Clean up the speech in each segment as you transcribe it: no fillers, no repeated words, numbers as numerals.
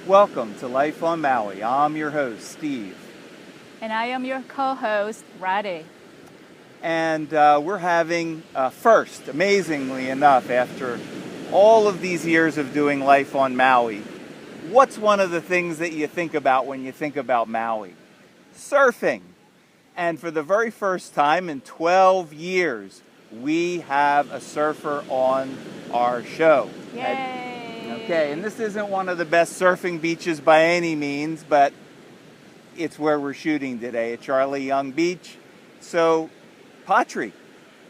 Welcome to Life on Maui. I'm your host, Steve. And I am your co-host, Radhe. And we're having, first, amazingly enough, after all of these years of doing Life on Maui, what's one of the things that you think about when you think about Maui? Surfing. And for the very first time in 12 years, we have a surfer on our show. Yay! Okay, and this isn't one of the best surfing beaches by any means, but it's where we're shooting today at Charlie Young Beach. So, Patri,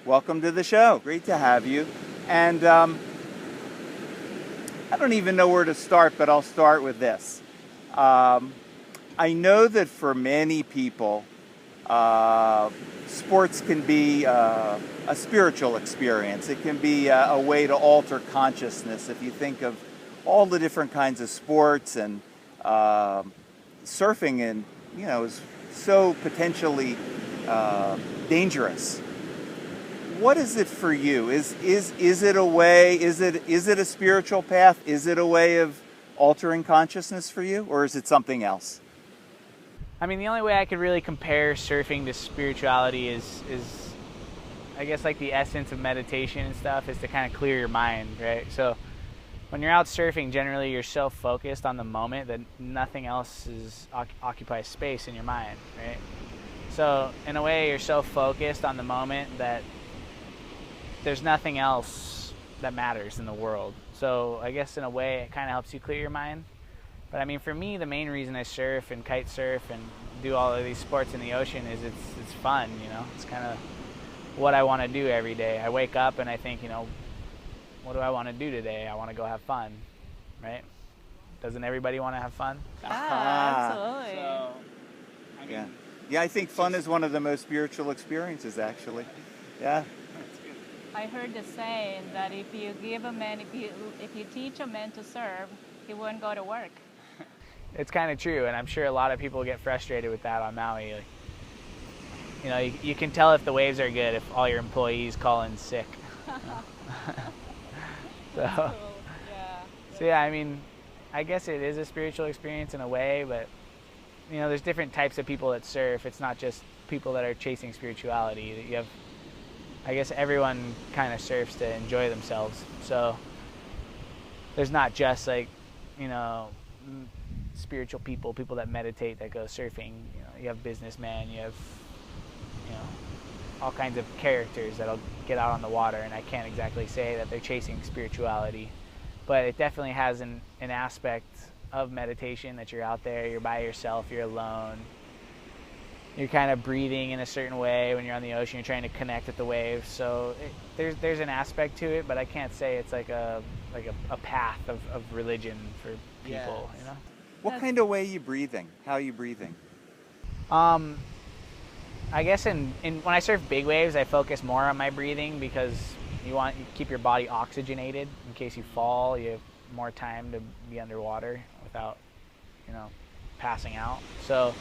welcome to the show. Great to have you. And I don't even know where to start, but I'll start with this. I know that for many people, sports can be a spiritual experience. It can be a way to alter consciousness. If you think of all the different kinds of sports and surfing, and is so potentially dangerous. What is it for you? Is it a way? Is it a spiritual path? Is it a way of altering consciousness for you, or is it something else? I mean, the only way I could really compare surfing to spirituality is I guess like the essence of meditation and stuff is to kind of clear your mind, right? So when you're out surfing, generally you're so focused on the moment that nothing else occupies space in your mind, right? So in a way, you're so focused on the moment that there's nothing else that matters in the world. So I guess in a way, it kind of helps you clear your mind. But I mean, for me, the main reason I surf and kite surf and do all of these sports in the ocean is it's fun, It's kind of what I want to do every day. I wake up and I think, what do I want to do today? I want to go have fun, right? Doesn't everybody want to have fun? Absolutely. So, I mean, Yeah, I think fun is one of the most spiritual experiences, actually. Yeah. I heard the saying that if you teach a man to serve, he wouldn't go to work. It's kind of true, and I'm sure a lot of people get frustrated with that on Maui. You can tell if the waves are good if all your employees call in sick. So yeah, I mean, I guess it is a spiritual experience in a way, but there's different types of people that surf. It's not just people that are chasing spirituality. You have, I guess, everyone kind of surfs to enjoy themselves. So there's not just like, spiritual people that meditate that go surfing. You have businessmen, you have, all kinds of characters that'll get out on the water, and I can't exactly say that they're chasing spirituality, but it definitely has an aspect of meditation that you're out there, you're by yourself, you're alone, you're kind of breathing in a certain way. When you're on the ocean, you're trying to connect with the waves, so there's an aspect to it, but I can't say it's like a path of religion for people. Yes. What kind of way are you breathing? How are you breathing? I guess when I surf big waves, I focus more on my breathing because you keep your body oxygenated in case you fall. You have more time to be underwater without, passing out. So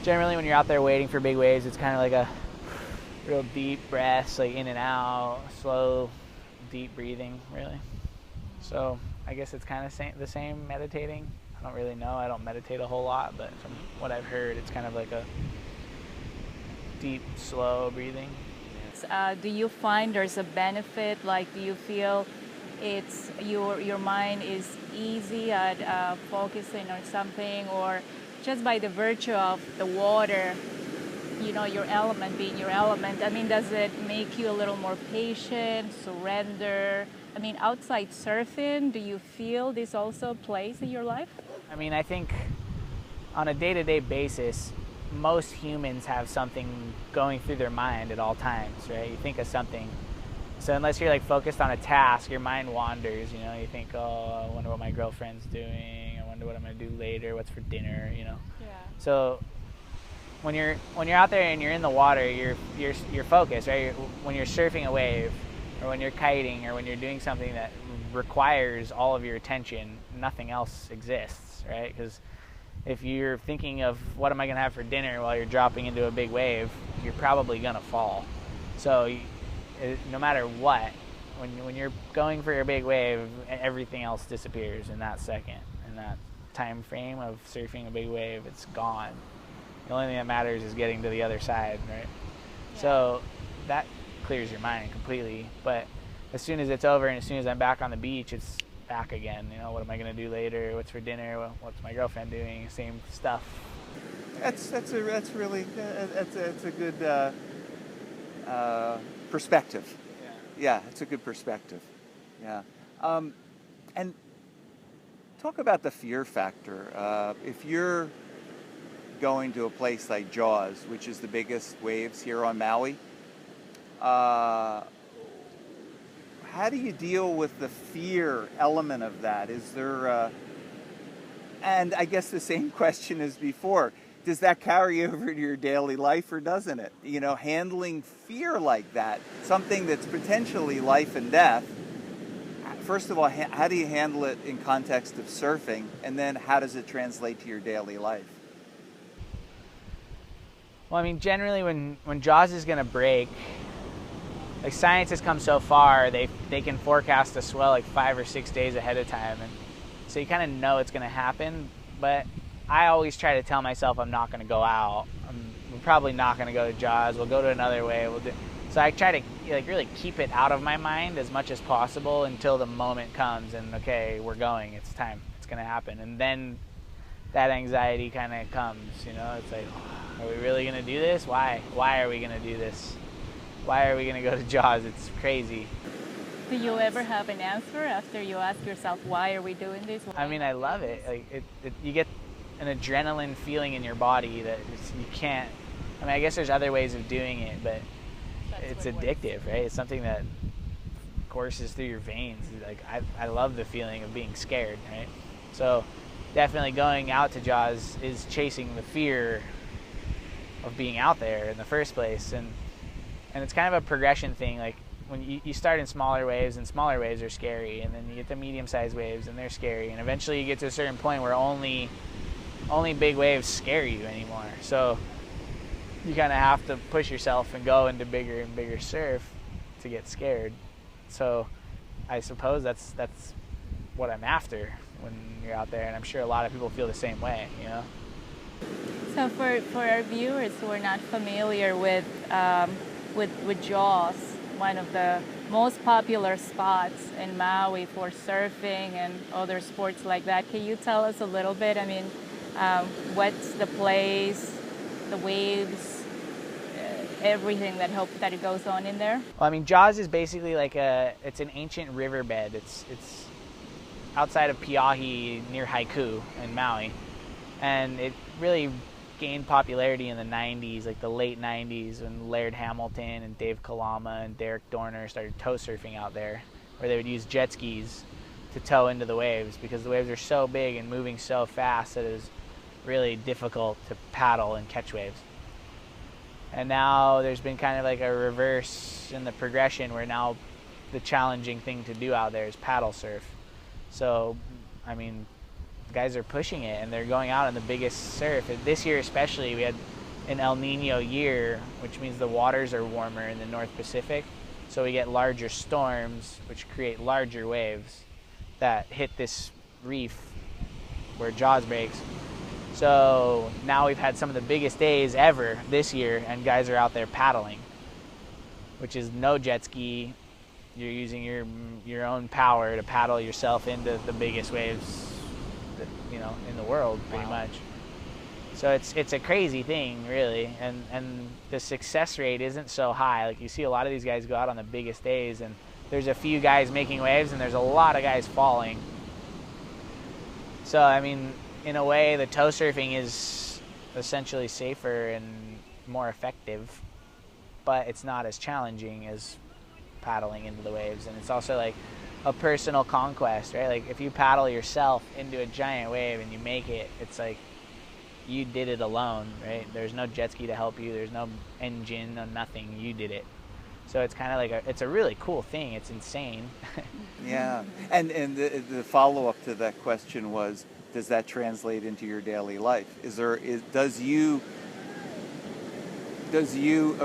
generally when you're out there waiting for big waves, it's kind of like a real deep breaths, like in and out, slow, deep breathing, really. So I guess it's kind of the same meditating. I don't really know. I don't meditate a whole lot, but from what I've heard, it's kind of like a deep, slow breathing. Do you find there's a benefit? Like, do you feel it's your mind is easy at focusing on something, or just by the virtue of the water, your element being your element? I mean, does it make you a little more patient, surrender? I mean, outside surfing, do you feel this also plays in your life? I mean, I think on a day-to-day basis, most humans have something going through their mind at all times, right? You think of something. So unless you're like focused on a task, your mind wanders, You think, oh, I wonder what my girlfriend's doing. I wonder what I'm going to do later. What's for dinner, Yeah. So when you're out there and you're in the water, you're focused, right? When you're surfing a wave, or when you're kiting, or when you're doing something that requires all of your attention, nothing else exists, right? Because if you're thinking of what am I going to have for dinner while you're dropping into a big wave, you're probably going to fall. So no matter what, when you're going for your big wave, everything else disappears in that second, in that time frame of surfing a big wave, it's gone. The only thing that matters is getting to the other side, right? Yeah. So that clears your mind completely. But as soon as it's over and as soon as I'm back on the beach, it's back again. You know, what am I going to do later? What's for dinner? What's my girlfriend doing? Same stuff. That's a good perspective. Yeah, it's a good perspective. Yeah, and talk about the fear factor. If you're going to a place like Jaws, which is the biggest waves here on Maui, how do you deal with the fear element of that? Is there, and I guess the same question as before, does that carry over to your daily life or doesn't it? You know, handling fear like that, something that's potentially life and death. First of all, how do you handle it in context of surfing? And then how does it translate to your daily life? Well, I mean, generally when Jaws is going to break, like science has come so far, they can forecast a swell like 5 or 6 days ahead of time. And so you kind of know it's going to happen. But I always try to tell myself I'm not going to go out. I'm probably not going to go to Jaws. We'll go to another way. So I try to like really keep it out of my mind as much as possible until the moment comes and okay, we're going. It's time. It's going to happen. And then that anxiety kind of comes. You know, it's like, are we really going to do this? Why? Why are we going to do this? Why are we going to go to Jaws? It's crazy. Do you ever have an answer after you ask yourself, why are we doing this? I mean, I love it. Like you get an adrenaline feeling in your body that you can't. I mean, I guess there's other ways of doing it, but it's addictive, right? It's something that courses through your veins. Like I love the feeling of being scared, right? So definitely going out to Jaws is chasing the fear of being out there in the first place, and it's kind of a progression thing. Like when you start in smaller waves, and smaller waves are scary, and then you get to medium-sized waves, and they're scary, and eventually you get to a certain point where only big waves scare you anymore. So you kind of have to push yourself and go into bigger and bigger surf to get scared. So I suppose that's what I'm after when you're out there, and I'm sure a lot of people feel the same way, you know. So for our viewers who are not familiar with Jaws, one of the most popular spots in Maui for surfing and other sports like that, can you tell us a little bit? I mean, what's the place, the waves, everything that it goes on in there? Well, I mean, Jaws is basically like it's an ancient riverbed. It's outside of Piahi near Haiku in Maui, and it really gained popularity in the 90s, like the late 90s, when Laird Hamilton and Dave Kalama and Derek Dorner started tow surfing out there, where they would use jet skis to tow into the waves because the waves are so big and moving so fast that it was really difficult to paddle and catch waves. And now there's been kind of like a reverse in the progression where now the challenging thing to do out there is paddle surf. So, I mean, guys are pushing it and they're going out on the biggest surf. And this year especially, we had an El Nino year, which means the waters are warmer in the North Pacific. So we get larger storms, which create larger waves that hit this reef where Jaws breaks. So now we've had some of the biggest days ever this year, and guys are out there paddling, which is no jet ski. You're using your own power to paddle yourself into the biggest waves, in the world, pretty much. So it's a crazy thing, really, and the success rate isn't so high. Like, you see a lot of these guys go out on the biggest days, and there's a few guys making waves, and there's a lot of guys falling. So, I mean, in a way, the tow surfing is essentially safer and more effective, but it's not as challenging as paddling into the waves. And it's also like a personal conquest, right? Like, if you paddle yourself into a giant wave and you make it, it's like you did it alone, right? There's no jet ski to help you. There's no engine, no nothing. You did it. So it's kind of like it's a really cool thing. It's insane. Yeah. And the follow-up to that question was, does that translate into your daily life? Does you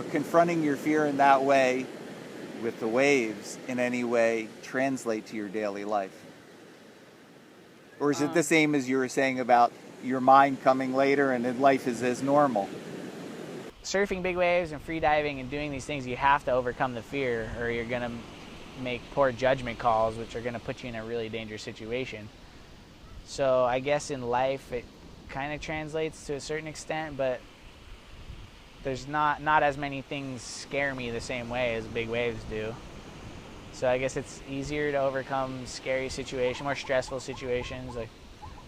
confronting your fear in that way with the waves in any way translate to your daily life? Or is it the same as you were saying about your mind coming later and then life is as normal? Surfing big waves and free diving and doing these things, you have to overcome the fear, or you're going to make poor judgment calls, which are going to put you in a really dangerous situation. So I guess in life it kind of translates to a certain extent, but there's not as many things scare me the same way as big waves do. So I guess it's easier to overcome scary situations, more stressful situations, like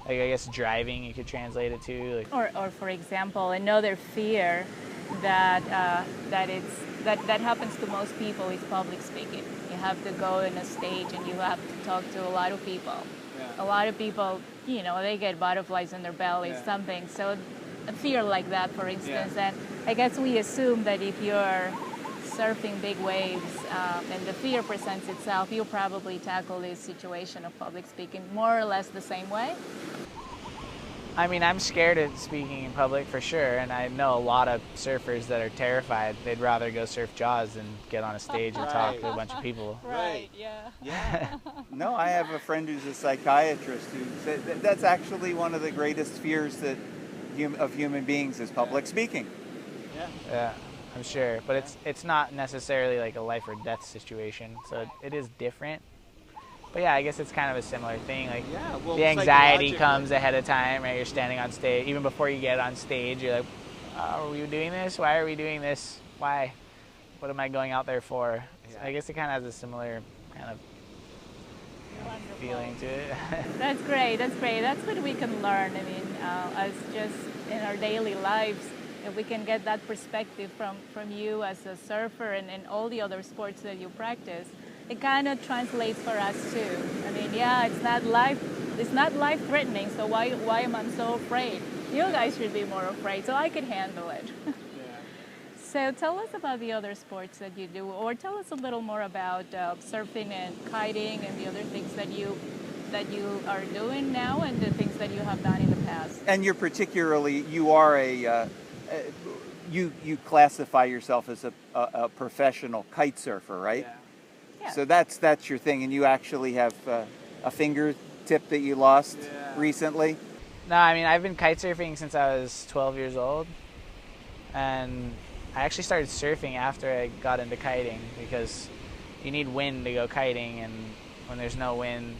I guess driving you could translate it to. Like, or for example, another fear that that happens to most people is public speaking. You have to go on a stage and you have to talk to a lot of people. Yeah. A lot of people, you know, they get butterflies in their belly, something. So a fear like that, for instance, and I guess we assume that if you're surfing big waves and the fear presents itself, you'll probably tackle this situation of public speaking more or less the same way. I mean, I'm scared of speaking in public for sure, and I know a lot of surfers that are terrified. They'd rather go surf Jaws than get on a stage and talk to a bunch of people. Right, yeah. Yeah. No, I have a friend who's a psychiatrist who said that's actually one of the greatest fears that of human beings is public speaking. Yeah, I'm sure, but it's not necessarily like a life or death situation, so it is different. But yeah, I guess it's kind of a similar thing. Like the anxiety comes ahead of time, right? You're standing on stage. Even before you get on stage, you're like, oh, are we doing this? Why are we doing this? Why? What am I going out there for? So I guess it kind of has a similar kind of feeling to it. That's great. That's great. That's what we can learn. I mean, as just in our daily lives, if we can get that perspective from you as a surfer and all the other sports that you practice, it kind of translates for us too. I mean, it's not life-threatening, so why am I so afraid? You guys should be more afraid, so I could handle it. So tell us about the other sports that you do, or tell us a little more about surfing and kiting and the other things that you are doing now and the things that you have done in the past. And you are you classify yourself as a professional kite surfer, right? Yeah. So that's your thing, and you actually have a fingertip that you lost recently? No, I mean, I've been kite surfing since I was 12 years old, and I actually started surfing after I got into kiting because you need wind to go kiting, and when there's no wind,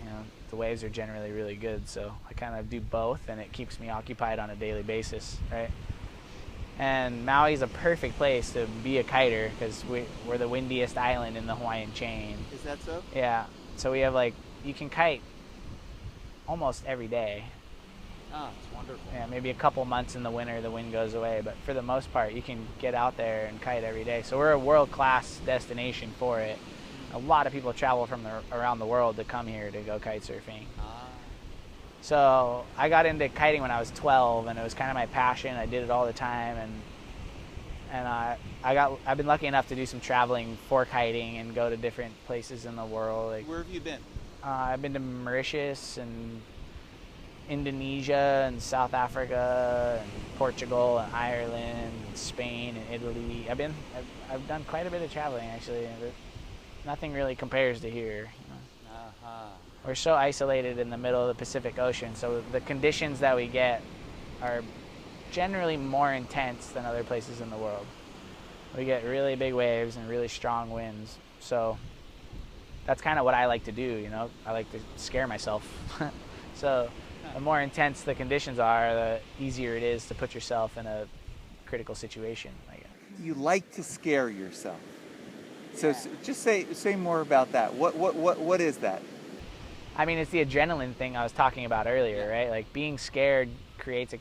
you know, the waves are generally really good, so I kind of do both, and it keeps me occupied on a daily basis, right? And Maui is a perfect place to be a kiter because we're the windiest island in the Hawaiian chain. Is that so? Yeah. So we have you can kite almost every day. Oh, it's wonderful. Yeah, maybe a couple months in the winter the wind goes away, but for the most part you can get out there and kite every day. So we're a world-class destination for it. A lot of people travel from around the world to come here to go kite surfing. So I got into kiting when I was 12, and it was kind of my passion. I did it all the time, and I've been lucky enough to do some traveling for kiting and go to different places in the world. Where have you been? I've been to Mauritius and Indonesia and South Africa and Portugal and Ireland and Spain and Italy. I've done quite a bit of traveling actually. Nothing really compares to here. You know? We're so isolated in the middle of the Pacific Ocean, so the conditions that we get are generally more intense than other places in the world. We get really big waves and really strong winds, so that's kind of what I like to do, you know. I like to scare myself. So the more intense the conditions are, the easier it is to put yourself in a critical situation, I guess. You like to scare yourself. So just say more about that. What is that? I mean, it's the adrenaline thing I was talking about earlier, right? Like being scared creates a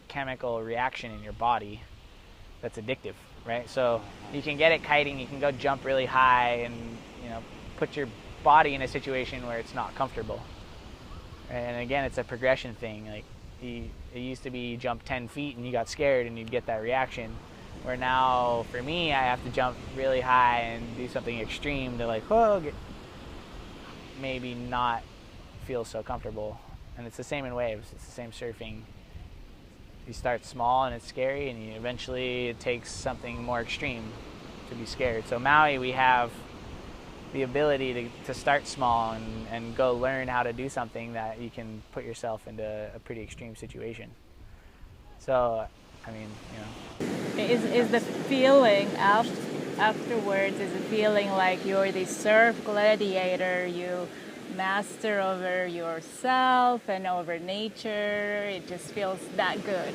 chemical reaction in your body that's addictive, right? So you can get it kiting, you can go jump really high and, you know, put your body in a situation where it's not comfortable. And again, it's a progression thing. Like it used to be you jump 10 feet and you got scared and you'd get that reaction. Where now, for me, I have to jump really high and do something extreme to maybe not feel so comfortable. And it's the same in waves. It's the same surfing. You start small and it's scary, and eventually it takes something more extreme to be scared. So Maui, we have the ability to start small and go learn how to do something that you can put yourself into a pretty extreme situation. So, I mean, Is the feeling afterwards, is it feeling like you're the surf gladiator, you master over yourself and over nature? It just feels that good.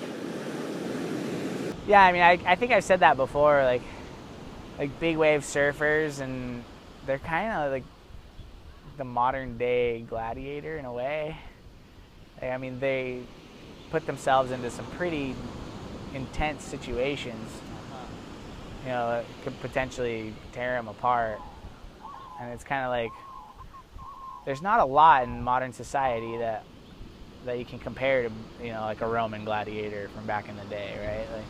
yeah, I mean, I think I've said that before, like big wave surfers, and they're kind of like the modern day gladiator in a way. I mean, they put themselves into some pretty intense situations. It could potentially tear them apart. And it's kind of like, there's not a lot in modern society that you can compare to, like a Roman gladiator from back in the day, right? Like,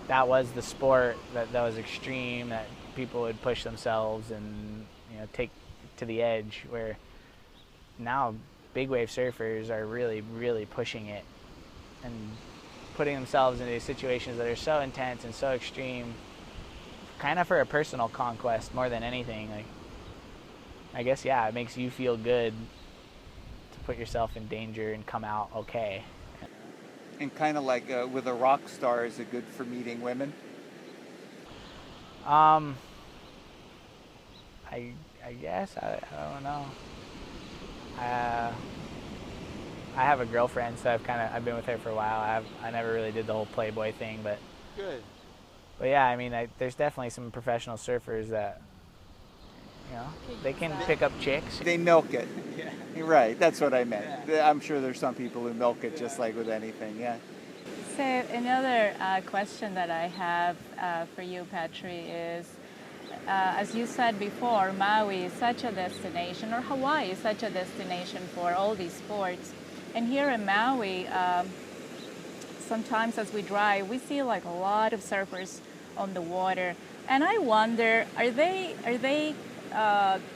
that was the sport that was extreme, that people would push themselves and take to the edge, where now big wave surfers are really, really pushing it and putting themselves into these situations that are so intense and so extreme, kind of for a personal conquest more than anything. Like, I guess, yeah, it makes you feel good to put yourself in danger and come out okay. And kind of like with a rock star, is it good for meeting women? I guess, I don't know. I have a girlfriend, so I've been with her for a while. I never really did the whole Playboy thing, but Good. But yeah, I mean, there's definitely some professional surfers that, they can pick up chicks. They milk it. Yeah. You're right. That's what I meant. Yeah. I'm sure there's some people who milk it just like with anything. Yeah. So another question that I have for you, Patri, is, as you said before, Maui is such a destination, or Hawaii is such a destination for all these sports. And here in Maui, sometimes as we drive, we see like a lot of surfers on the water. And I wonder, are they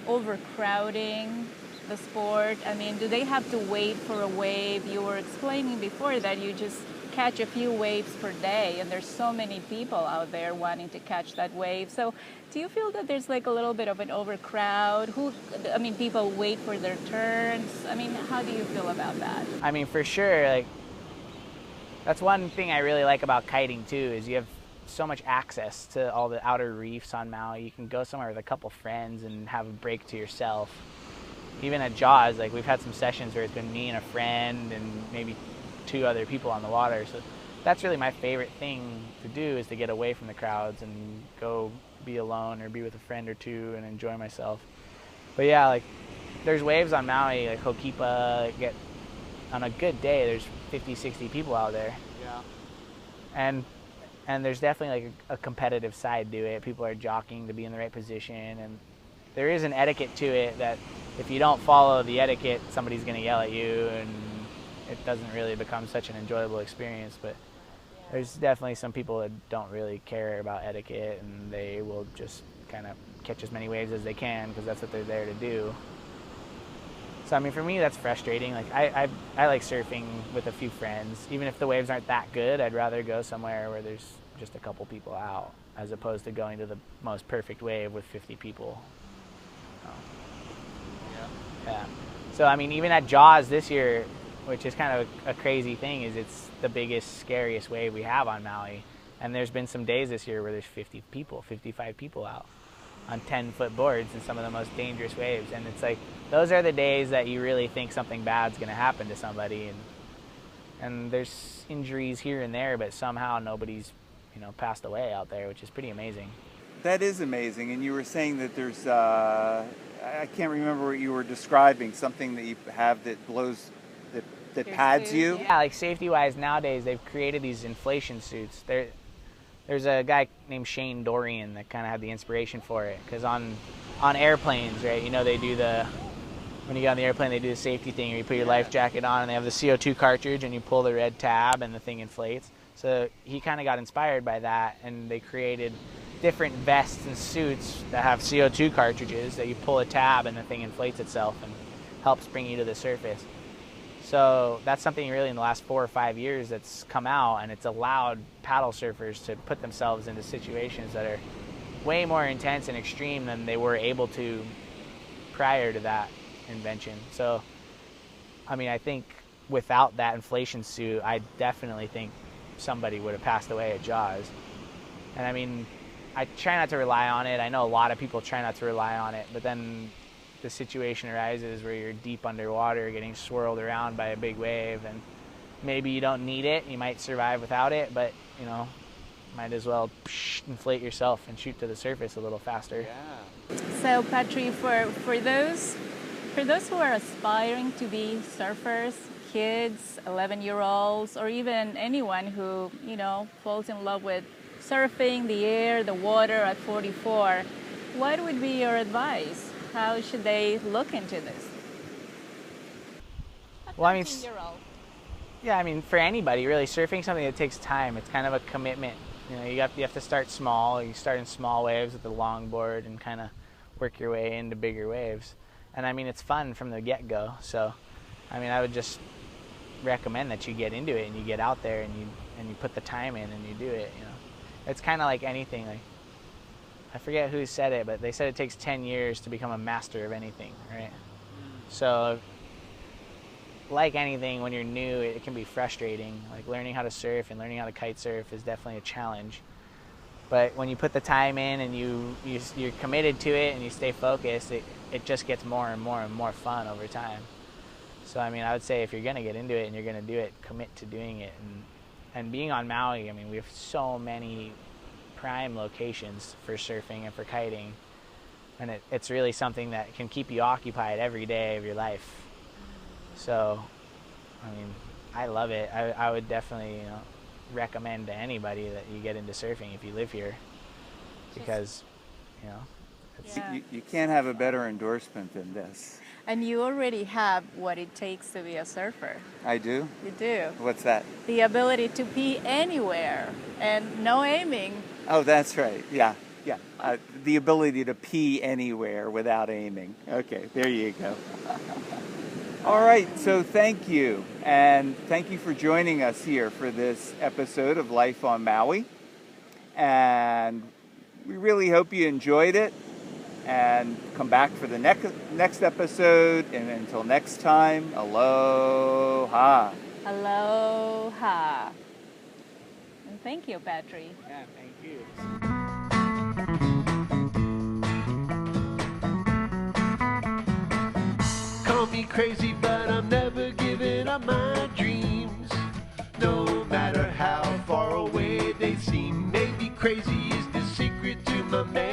overcrowding the sport? I mean, do they have to wait for a wave? You were explaining before that you just catch a few waves per day, and there's so many people out there wanting to catch that wave. So do you feel that there's like a little bit of an overcrowd? People wait for their turns. I mean, how do you feel about that? I mean, for sure, like, that's one thing I really like about kiting too, is you have so much access to all the outer reefs on Maui. You can go somewhere with a couple friends and have a break to yourself. Even at Jaws, like, we've had some sessions where it's been me and a friend and maybe 2 other people on the water. So that's really my favorite thing to do, is to get away from the crowds and go be alone or be with a friend or 2 and enjoy myself. But yeah, like, there's waves on Maui, like Hokipa, on a good day, there's 50, 60 people out there. Yeah. And there's definitely like a competitive side to it. People are jockeying to be in the right position, and there is an etiquette to it that if you don't follow the etiquette, somebody's going to yell at you, and it doesn't really become such an enjoyable experience. But there's definitely some people that don't really care about etiquette, and they will just kind of catch as many waves as they can because that's what they're there to do. So I mean, for me, that's frustrating. Like, I like surfing with a few friends. Even if the waves aren't that good, I'd rather go somewhere where there's just a couple people out, as opposed to going to the most perfect wave with 50 people. Yeah. So I mean, even at Jaws this year, which is kind of a crazy thing, is it's the biggest, scariest wave we have on Maui. And there's been some days this year where there's 50 people, 55 people out on 10-foot boards in some of the most dangerous waves. And it's like, those are the days that you really think something bad's going to happen to somebody. And there's injuries here and there, but somehow nobody's, passed away out there, which is pretty amazing. That is amazing. And you were saying that there's, I can't remember what you were describing, something that you have that blows, that pads you? Yeah, like safety-wise, nowadays they've created these inflation suits. There's a guy named Shane Dorian that kind of had the inspiration for it, because on airplanes, right, they do when you get on the airplane, they do the safety thing where you put your life jacket on and they have the CO2 cartridge and you pull the red tab and the thing inflates. So he kind of got inspired by that, and they created different vests and suits that have CO2 cartridges that you pull a tab and the thing inflates itself and helps bring you to the surface. So that's something really in the last 4 or 5 years that's come out, and it's allowed paddle surfers to put themselves into situations that are way more intense and extreme than they were able to prior to that invention. So, I mean, I think without that inflation suit, I definitely think somebody would have passed away at Jaws. And I mean, I try not to rely on it. I know a lot of people try not to rely on it, but then the situation arises where you're deep underwater getting swirled around by a big wave, and maybe you don't need it. You might survive without it, but, you know, might as well inflate yourself and shoot to the surface a little faster. Yeah. So, Patri, for those who are aspiring to be surfers, kids, 11-year-olds, or even anyone who, you know, falls in love with surfing, the air, the water at 44, what would be your advice? How should they look into this? Well, I mean, yeah, I mean, for anybody, really, surfing something that takes time. It's kind of a commitment. You know, you have to start small. You start in small waves with the longboard and kind of work your way into bigger waves. And I mean, it's fun from the get-go. So, I mean, I would just recommend that you get into it and you get out there and you put the time in and you do it. You know, it's kind of like anything. Like, I forget who said it, but they said it takes 10 years to become a master of anything, right? So, like anything, when you're new, it can be frustrating. Like learning how to surf and learning how to kite surf is definitely a challenge. But when you put the time in and you're committed to it and you stay focused, it just gets more and more and more fun over time. So I mean, I would say if you're gonna get into it and you're gonna do it, commit to doing it. And being on Maui, I mean, we have so many prime locations for surfing and for kiting, and it's really something that can keep you occupied every day of your life. So, I mean, I love it. I would definitely, you know, recommend to anybody that you get into surfing if you live here, because, you know, it's, Yeah. You can't have a better endorsement than this. And you already have what it takes to be a surfer. I do? You do. What's that? The ability to pee anywhere and no aiming. Oh, that's right. Yeah, yeah. The ability to pee anywhere without aiming. Okay, there you go. All right, so thank you. And thank you for joining us here for this episode of Life on Maui. And we really hope you enjoyed it. And come back for the next episode. And until next time, aloha. Aloha. And thank you, Patri. yeah, thank you. Call me crazy, but I'm never giving up my dreams. No matter how far away they seem, maybe crazy is the secret to my man.